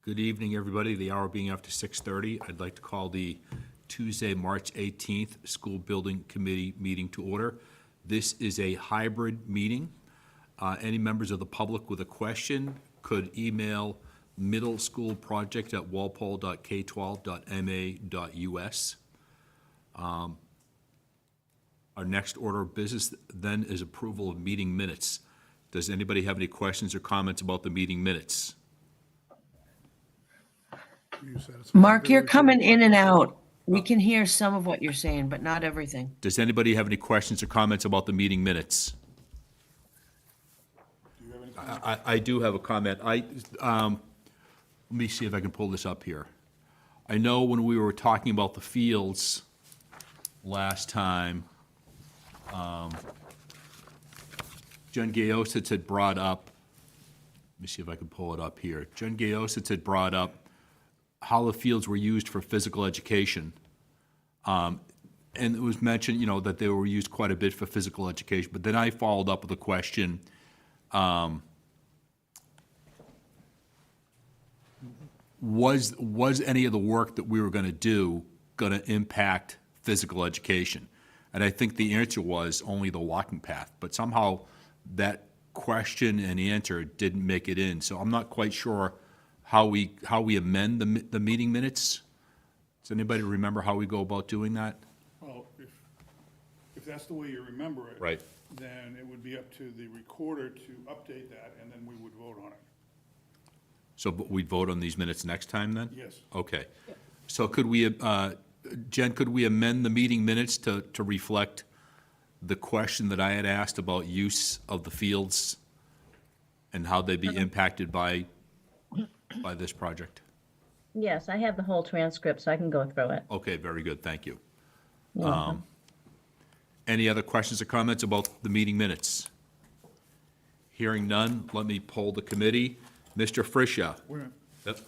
Good evening, everybody. The hour being after 6:30, I'd like to call the Tuesday, March 18th School Building Committee meeting to order. This is a hybrid meeting. Any members of the public with a question could email middleschoolproject@walpole.k12.ma.us. Our next order of business then is approval of meeting minutes. Does anybody have any questions or comments about the meeting minutes? Mark, you're coming in and out. We can hear some of what you're saying, but not everything. Does anybody have any questions or comments about the meeting minutes? I do have a comment. Let me see if I can pull this up here. I know when we were talking about the fields last time, Jen Gayositz had brought up, let me see if I can pull it up here. Jen Gayositz had brought up how the fields were used for physical education. And it was mentioned, that they were used quite a bit for physical education. But then I followed up with a question, was any of the work that we were going to do going to impact physical education? And I think the answer was only the walking path. But somehow that question and answer didn't make it in. So I'm not quite sure how we amend the meeting minutes. Does anybody remember how we go about doing that? Well, if that's the way you remember it. Right. Then it would be up to the recorder to update that, and then we would vote on it. So but we'd vote on these minutes next time then? Yes. Okay. So could we, Jen, could we amend the meeting minutes to reflect the question that I had asked about use of the fields and how they'd be impacted by this project? Yes, I have the whole transcript, so I can go through it. Okay, very good, thank you. You're welcome. Any other questions or comments about the meeting minutes? Hearing none, let me poll the committee. Mr. Friscia? Yep.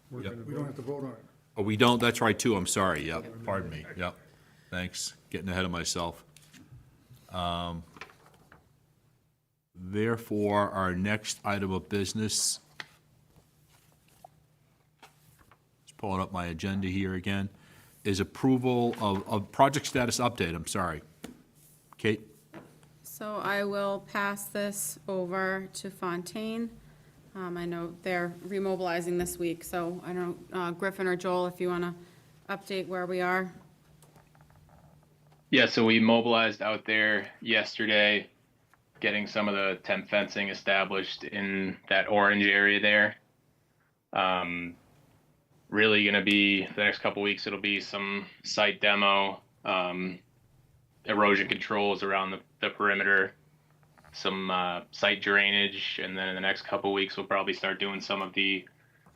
We don't have to vote on it. Oh, we don't, that's right, too, I'm sorry, yep, pardon me, yep, thanks, getting ahead of myself. Therefore, our next item of business, just pulling up my agenda here again, is approval of project status update, I'm sorry. Kate? So I will pass this over to Fontaine. I know they're remobilizing this week, so I don't know, Griffin or Joel, if you want to update where we are. Yeah, so we mobilized out there yesterday, getting some of the temp fencing established in that orange area there. Really going to be, the next couple weeks, it'll be some site demo, erosion controls around the perimeter, some site drainage, and then in the next couple weeks, we'll probably start doing some of the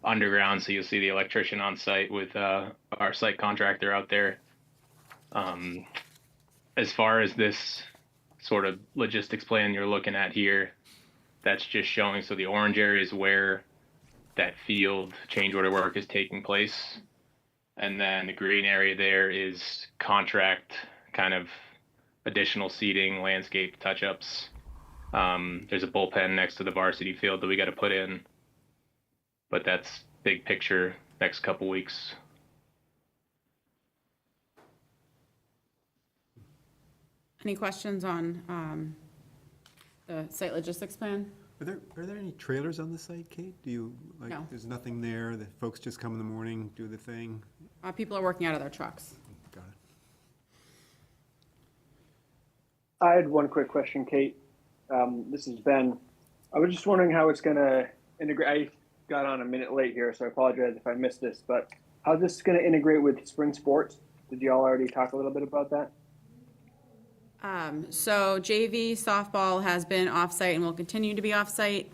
underground, so you'll see the electrician on site with our site contractor out there. As far as this sort of logistics plan you're looking at here, that's just showing, so the orange area is where that field change order work is taking place. And then the green area there is contract kind of additional seating, landscape touch-ups. There's a bullpen next to the varsity field that we got to put in, but that's big picture next couple weeks. Any questions on the site logistics plan? Are there any trailers on the site, Kate? Do you, No. there's nothing there, the folks just come in the morning, do the thing? People are working out of their trucks. Got it. I had one quick question, Kate. This is Ben. I was just wondering how it's going to integrate. I got on a minute late here, so I apologize if I missed this, but how's this going to integrate with spring sports? Did you all already talk a little bit about that? So JV softball has been off-site and will continue to be off-site.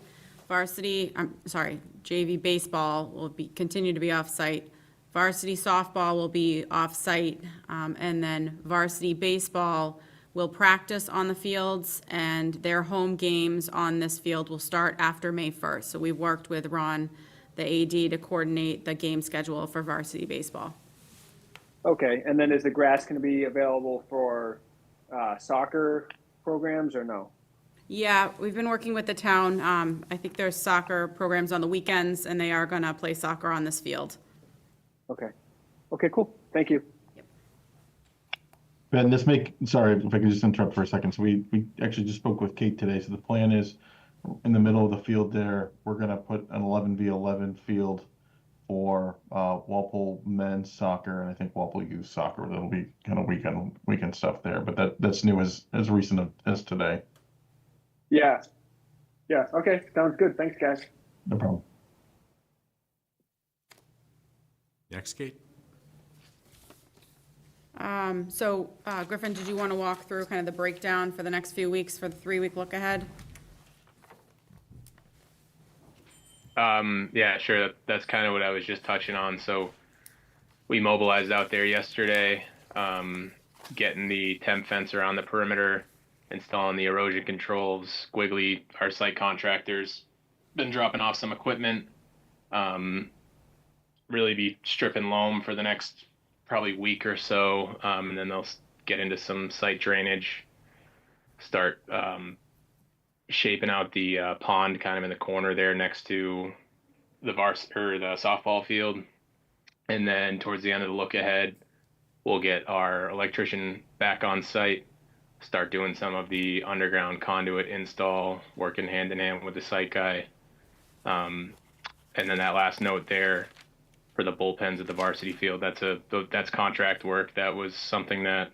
JV baseball will continue to be off-site. Varsity softball will be off-site, and then varsity baseball will practice on the fields, and their home games on this field will start after May 1st. So we've worked with Ron, the AD, to coordinate the game schedule for varsity baseball. Okay, and then is the grass going to be available for soccer programs or no? Yeah, we've been working with the town. I think there's soccer programs on the weekends, and they are gonna play soccer on this field. Okay. Okay, cool. Thank you. Ben, sorry if I could just interrupt for a second. So we actually just spoke with Kate today. So the plan is in the middle of the field there, we're gonna put an 11v11 field for Walpole men's soccer and I think Walpole youth soccer. That'll be kind of weekend stuff there. But that's new as recent as today. Yeah. Yeah. Okay. Sounds good. Thanks, guys. No problem. Next, Kate? Griffin, did you want to walk through kind of the breakdown for the next few weeks for the 3-week look ahead? Yeah, sure. That's kind of what I was just touching on. So we mobilized out there yesterday, getting the temp fence around the perimeter, installing the erosion controls. Squiggly, our site contractors, been dropping off some equipment. Really be stripping loam for the next probably week or so, and then they'll get into some site drainage, start shaping out the pond kind of in the corner there next to the the softball field. And then towards the end of the look ahead, we'll get our electrician back on site, start doing some of the underground conduit install, working hand in hand with the site guy. And then that last note there for the bullpens at the varsity field, that's contract work. That was something that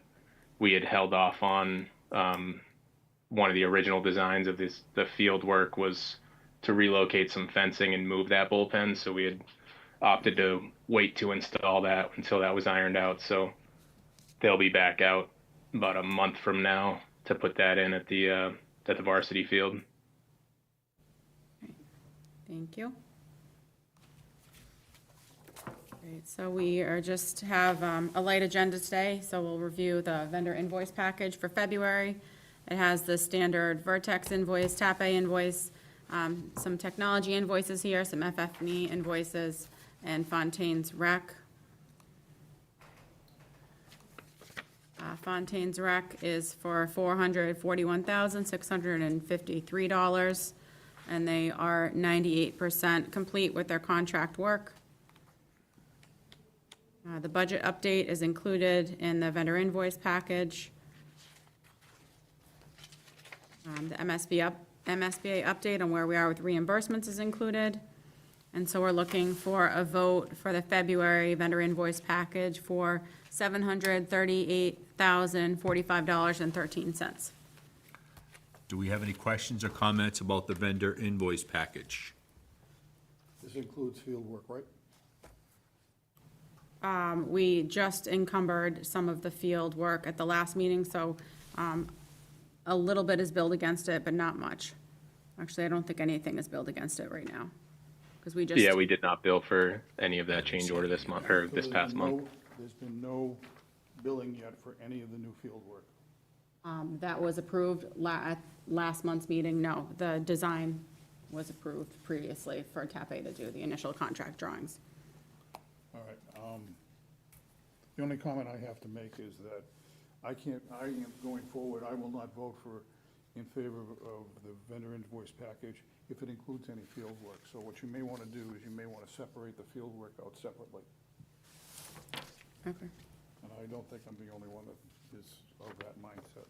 we had held off on. One of the original designs of the field work was to relocate some fencing and move that bullpen. So we had opted to wait to install that until that was ironed out. So they'll be back out about a month from now to put that in at the varsity field. Thank you. Great, so we are just have a light agenda today, so we'll review the vendor invoice package for February. It has the standard Vertex invoice, TAP A invoice, some technology invoices here, some FF&E invoices, and Fontaine's Rec. Fontaine's Rec is for $441,653, and they are 98% complete with their contract work. The budget update is included in the vendor invoice package. The MSBA update on where we are with reimbursements is included. And so we're looking for a vote for the February vendor invoice package for $738,045.13. Do we have any questions or comments about the vendor invoice package? This includes field work, right? We just encumbered some of the field work at the last meeting, so a little bit is billed against it, but not much. Actually, I don't think anything is billed against it right now, because we just. Yeah, we did not bill for any of that change order this month, or So this past month. There's been no billing yet for any of the new field work. That was approved at last month's meeting. No, the design was approved previously for TAP A to do the initial contract drawings. All right. The only comment I have to make is that I am going forward, I will not vote in favor of the vendor invoice package if it includes any field work. So what you may want to do is you may want to separate the field work out separately. Okay. And I don't think I'm the only one that is of that mindset.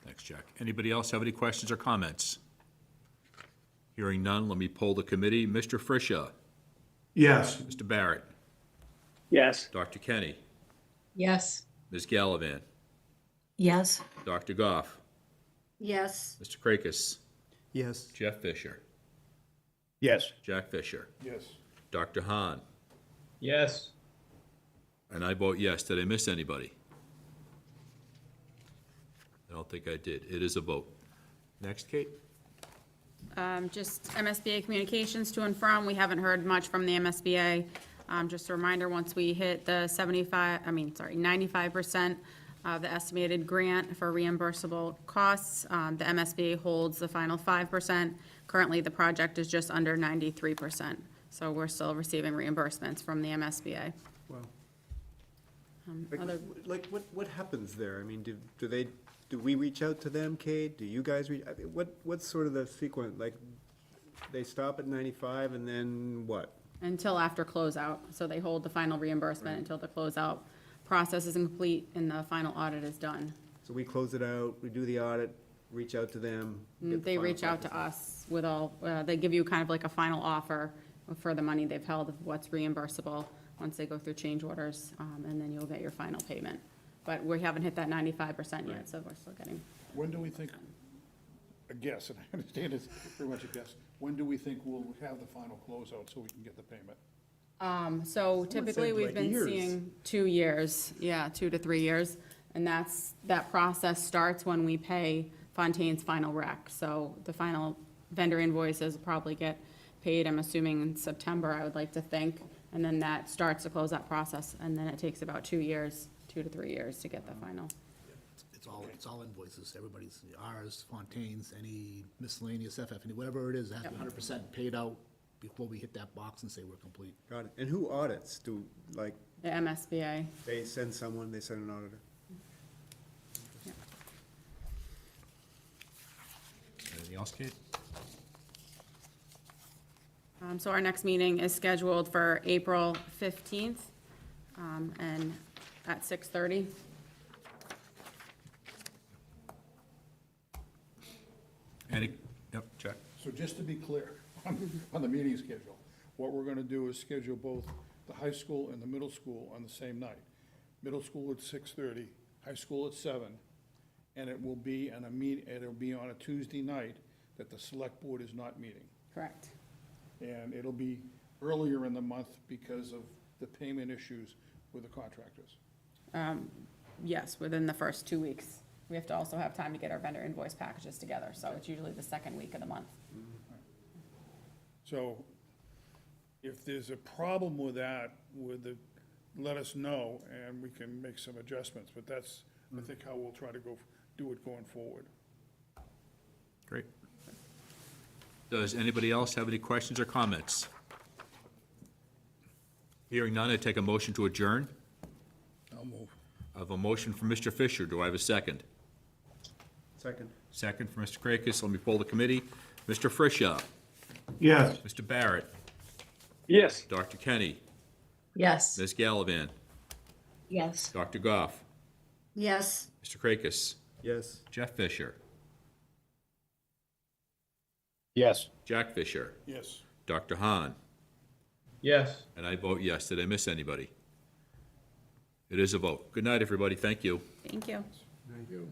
Thanks, Jack. Anybody else have any questions or comments? Hearing none, let me poll the committee. Mr. Frisha? Yes. Mr. Barrett? Yes. Dr. Kenny? Yes. Ms. Gallivan? Yes, Dr. Goff? Yes. Mr. Krakis? Yes. Jeff Fisher? Yes. Jack Fisher? Yes. Dr. Hahn? Yes. And I vote yes. Did I miss anybody? I don't think I did. It is a vote. Next, Kate? Just MSBA Communications to and from. We haven't heard much from the MSBA. Just a reminder, once we hit the 95% of the estimated grant for reimbursable costs, the MSBA holds the final 5%. Currently, the project is just under 93%. So we're still receiving reimbursements from the MSBA. Well, Other- what happens there? I mean, do they do we reach out to them, Kate? Do you guys reach, I mean, what's sort of the sequence? Like, they stop at 95 and then what? Until after closeout, so they hold the final reimbursement until the closeout process is complete and the final audit is done. So we close it out, we do the audit, reach out to them. get the They final reach out to process. us with all, they give you kind of like a final offer for the money they've held, of what's reimbursable, once they go through change orders, and then you'll get your final payment. But we haven't hit that 95% yet, so we're still getting. When do we think, a guess, and I understand it's pretty much a guess, when do we think we'll have the final closeout so we can get the payment? So typically, said, we've like, been years. seeing 2 years, 2 to 3 years. And that process starts when we pay Fontaine's final rec. So the final vendor invoices probably get paid, I'm assuming in September, I would like to think. And then that starts to close that process, and then it takes about 2 years, 2 to 3 years to get the final. It's all invoices, everybody's, ours, Fontaine's, any miscellaneous FF, whatever it is, it has to be 100% paid out before we hit that box and say we're complete. Got it. And who audits? Do, like, The MSBA. they send someone, they send an auditor? Anything else, Kate? So our next meeting is scheduled for April 15th, and at 6:30. Yep, check. So just to be clear, on the meeting schedule, what we're gonna do is schedule both the high school and the middle school on the same night. Middle school at 6:30, high school at 7, and it will be on it'll be on a Tuesday night that the select board is not meeting. Correct. And it'll be earlier in the month because of the payment issues with the contractors. Yes, within the first 2 weeks. We have to also have time to get our vendor invoice packages together, so it's usually the second week of the month. So if there's a problem with that, let us know and we can make some adjustments, but that's, I think, how we'll try to do it going forward. Great. Does anybody else have any questions or comments? Hearing none, I take a motion to adjourn. I'll move. I have a motion from Mr. Fisher. Do I have a second? Second. Second from Mr. Krakis. Let me poll the committee. Mr. Frisha. Yes. Mr. Barrett. Yes. Dr. Kenny. Yes. Ms. Gallivan. Yes. Dr. Goff. Yes. Mr. Krakis. Yes. Jeff Fisher. Yes. Jack Fisher. Yes. Dr. Hahn. Yes. And I vote yes. Did I miss anybody? It is a vote. Good night, everybody. Thank you. Thank you. Thank you.